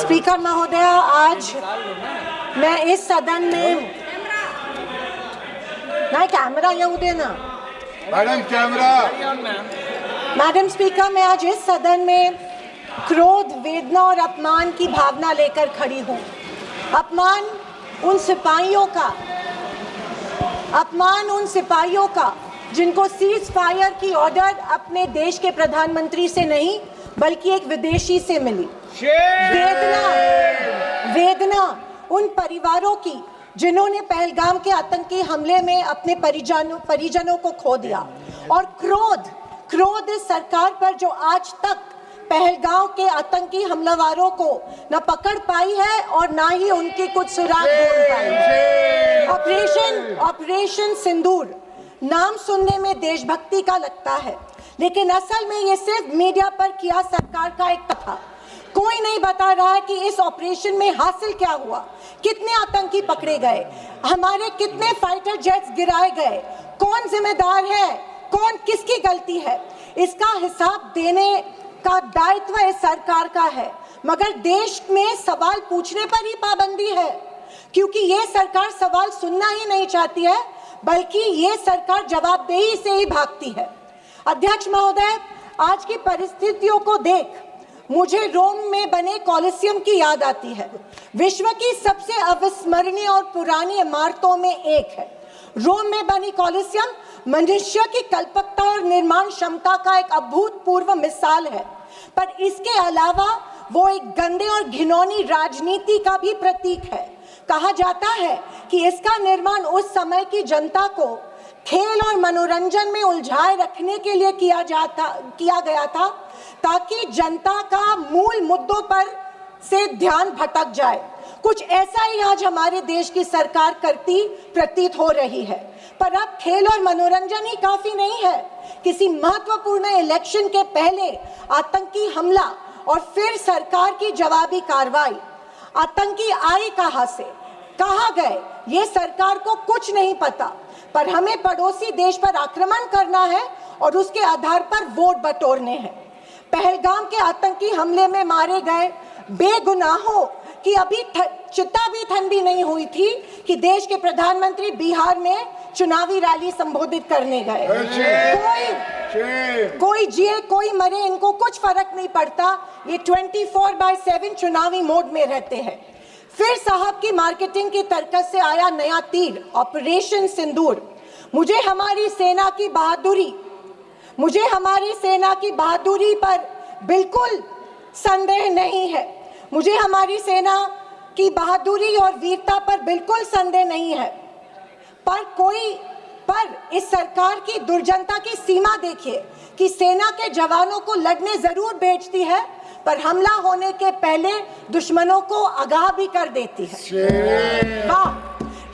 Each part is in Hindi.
स्पीकर महोदय, आज मैं इस सदन में नहीं कैमरा येऊ देना मैडम कैमरा। मैडम स्पीकर, मैं आज इस सदन में क्रोध, वेदना और अपमान की भावना लेकर खड़ी हूँ। अपमान उन सिपाहियों का जिनको सीज फायर की ऑर्डर अपने देश के प्रधानमंत्री से नहीं बल्कि एक विदेशी से मिली। वेदना उन परिवारों की जिन्होंने पहलगाम के आतंकी हमले में अपने परिजनों को खो दिया। और क्रोध इस सरकार पर जो आज तक पहलगाम के आतंकी हमलावरों को न पकड़ पाई है और ना ही उनकी कुछ सुराग ढूंढ पाई है। ऑपरेशन सिंदूर नाम सुनने में देशभक्ति का लगता है, लेकिन असल में ये सिर्फ मीडिया पर किया सरकार का एक था। कोई नहीं बता रहा है कि इस ऑपरेशन में हासिल क्या हुआ, कितने आतंकी पकड़े गए, हमारे कितने फाइटर जेट्स गिराए गए, कौन जिम्मेदार है, कौन किसकी गलती है। इसका हिसाब देने का दायित्व इस सरकार का है, मगर देश में सवाल पूछने पर ही पाबंदी है, क्योंकि ये सरकार सवाल सुनना ही नहीं चाहती है, बल्कि ये सरकार जवाबदेही से ही भागती है। अध्यक्ष महोदय, आज की परिस्थितियों को देख मुझे रोम में बने कॉलिसियम की याद आती है। विश्व की सबसे अविस्मरणीय और पुरानी इमारतों में एक है। रोम में बनी कॉलिसियम मनुष्य की कल्पकता और निर्माण क्षमता का एक अभूतपूर्व मिसाल है, पर इसके अलावा वो एक गंदे और घिनौनी राजनीति का भी प्रतीक है। कहा जाता है कि इसका निर्माण उस समय की जनता को खेल और मनोरंजन में उलझाए रखने के लिए किया गया था, ताकि जनता का मूल मुद्दों पर से ध्यान भटक जाए। कुछ ऐसा ही आज हमारे देश की सरकार करती प्रतीत हो रही है। पर अब खेल और मनोरंजन ही काफी नहीं है। किसी महत्वपूर्ण इलेक्शन के पहले आतंकी हमला और फिर सरकार की जवाबी कार्रवाई। आतंकी आए कहां से, कहां गए, ये सरकार को कुछ नहीं पता, पर हमें पड़ोसी देश पर आक्रमण करना है और उसके आधार पर वोट बटोरने हैं। पहलगाम के आतंकी हमले में मारे गए बेगुनाहों की अभी चिता भी ठंडी नहीं हुई थी कि देश के प्रधानमंत्री बिहार में चुनावी रैली संबोधित करने गए। कोई जिए कोई मरे, इनको कुछ फर्क नहीं पड़ता। ये 24/7 चुनावी मोड में रहते हैं। फिर साहब की मार्केटिंग की तरकस से आया नया तीर, ऑपरेशन सिंदूर। मुझे हमारी सेना की बहादुरी पर बिल्कुल संदेह नहीं है। मुझे हमारी सेना की बहादुरी और वीरता पर बिल्कुल संदेह नहीं है, पर इस सरकार की दुर्जनता की सीमा देखिए कि सेना के जवानों को लड़ने जरूर भेजती है, पर हमला होने के पहले दुश्मनों को आगाह भी कर देती है। वाह,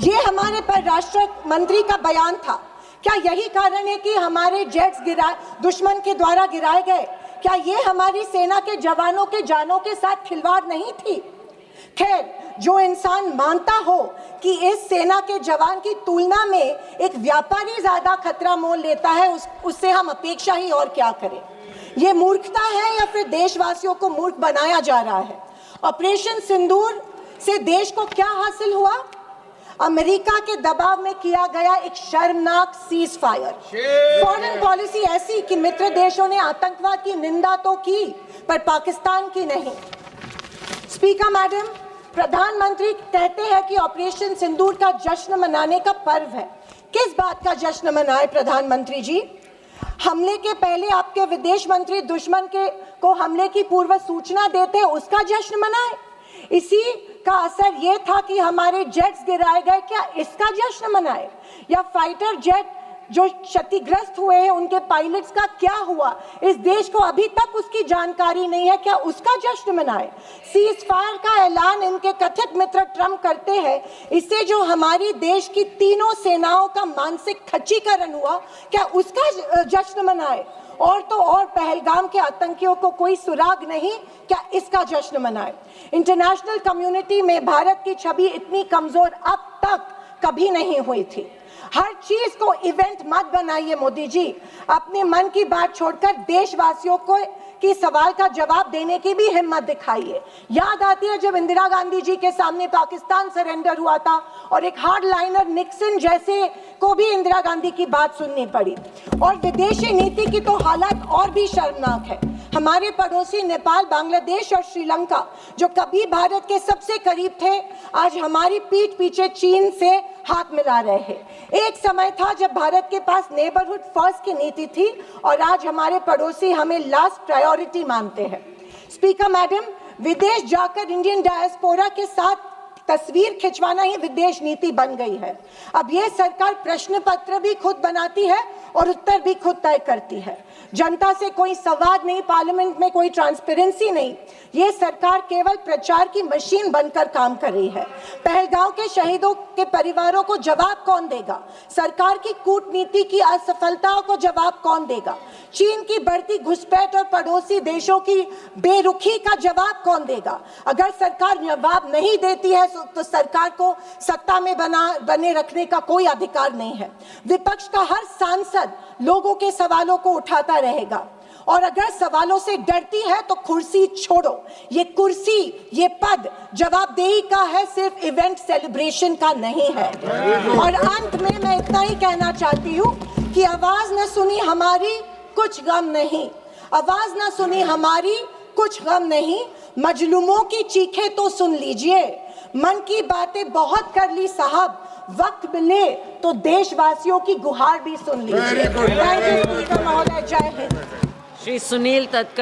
ये हमारे परराष्ट्र मंत्री का बयान था। क्या यही कारण है कि हमारे जेट्स दुश्मन के द्वारा गिराए गए? क्या ये हमारी सेना के जवानों के जानों के साथ खिलवाड़ नहीं थी? खैर, जो इंसान मानता हो कि इस सेना के जवान की तुलना में एक व्यापारी ज्यादा खतरा मोल लेता है, उससे हम अपेक्षा ही और क्या करें। ये मूर्खता है या फिर देशवासियों को मूर्ख बनाया जा रहा है? ऑपरेशन सिंदूर से देश को क्या हासिल हुआ? अमेरिका के दबाव में किया गया एक शर्मनाक सीज फायर। फॉरेन पॉलिसी ऐसी कि मित्र देशों ने आतंकवाद की निंदा तो की, पर पाकिस्तान की नहीं। स्पीकर मैडम, प्रधानमंत्री कहते हैं कि ऑपरेशन सिंदूर का जश्न मनाने का पर्व है। किस बात का जश्न मनाए प्रधानमंत्री जी? हमले के पहले आपके विदेश मंत्री दुश्मन को हमले की पूर्व सूचना देते, उसका जश्न मनाए? इसी का असर ये था कि हमारे जेट्स गिराए गए, क्या इसका जश्न मनाए? या फाइटर जेट जो क्षतिग्रस्त हुए हैं उनके पायलट्स का क्या हुआ, इस देश को अभी तक उसकी जानकारी नहीं है, क्या उसका जश्न मनाए? सीज फायर का ऐलान इनके कथित मित्र ट्रंप करते हैं, इससे जो हमारी देश की तीनों सेनाओं का मानसिक खच्चीकरण हुआ, क्या उसका जश्न मनाए? और तो और पहलगाम के आतंकियों को कोई सुराग नहीं, क्या इसका जश्न मनाए? इंटरनेशनल कम्युनिटी में भारत की छवि इतनी कमजोर अब तक कभी नहीं हुई थी। हर चीज को इवेंट मत बनाइए मोदी जी। अपने मन की बात छोड़कर देशवासियों को कि सवाल का जवाब देने की भी हिम्मत दिखाइए। याद आती है जब इंदिरा गांधी जी के सामने पाकिस्तान सरेंडर हुआ था और एक हार्डलाइनर निक्सन जैसे को भी इंदिरा गांधी की बात सुननी पड़ी। और विदेशी नीति की तो हालत और भी शर्मनाक है। हमारे पड़ोसी नेपाल, बांग्लादेश और श्रीलंका जो कभी भारत के सबसे करीब थे, आज हमारी पीठ पीछे चीन से हाथ मिला रहे हैं। एक समय था जब भारत के पास नेबरहुड फर्स्ट की नीति थी और आज हमारे पड़ोसी हमें लास्ट प्रायोरिटी मानते हैं। स्पीकर मैडम, विदेश जाकर इंडियन डायस्पोरा के साथ तस्वीर खिंचवाना ही विदेश नीति बन गई है। अब ये सरकार प्रश्न पत्र भी खुद बनाती है और उत्तर भी खुद तय करती है। जनता से कोई संवाद नहीं, पार्लियामेंट में कोई ट्रांसपेरेंसी नहीं। ये सरकार केवल प्रचार की मशीन बनकर काम कर रही है। पहलगांव के शहीदों के परिवारों को जवाब कौन देगा? सरकार की कूटनीति की असफलताओं को जवाब कौन देगा? चीन की बढ़ती घुसपैठ और पड़ोसी देशों की बेरुखी का जवाब कौन देगा? अगर सरकार जवाब नहीं देती है तो सरकार को सत्ता में बने रखने का कोई अधिकार नहीं है। विपक्ष का हर सांसद लोगों के सवालों को उठाता रहेगा और अगर सवालों से डरती है तो कुर्सी छोड़ो। ये कुर्सी, ये पद जवाबदेही का है, सिर्फ इवेंट सेलिब्रेशन का नहीं है। और अंत में मैं इतना ही कहना चाहती हूँ कि आवाज न सुनी हमारी, कुछ गम नहीं। आवाज न सुनी हमारी, कुछ गम नहीं। मजलूमों की चीखें तो सुन लीजिए। मन की बातें बहुत कर ली साहब, वक्त मिले तो देशवासियों की गुहार भी सुन लीजिए। थैंक यू महोदय। जय हिंद। श्री सुनील तत्कर।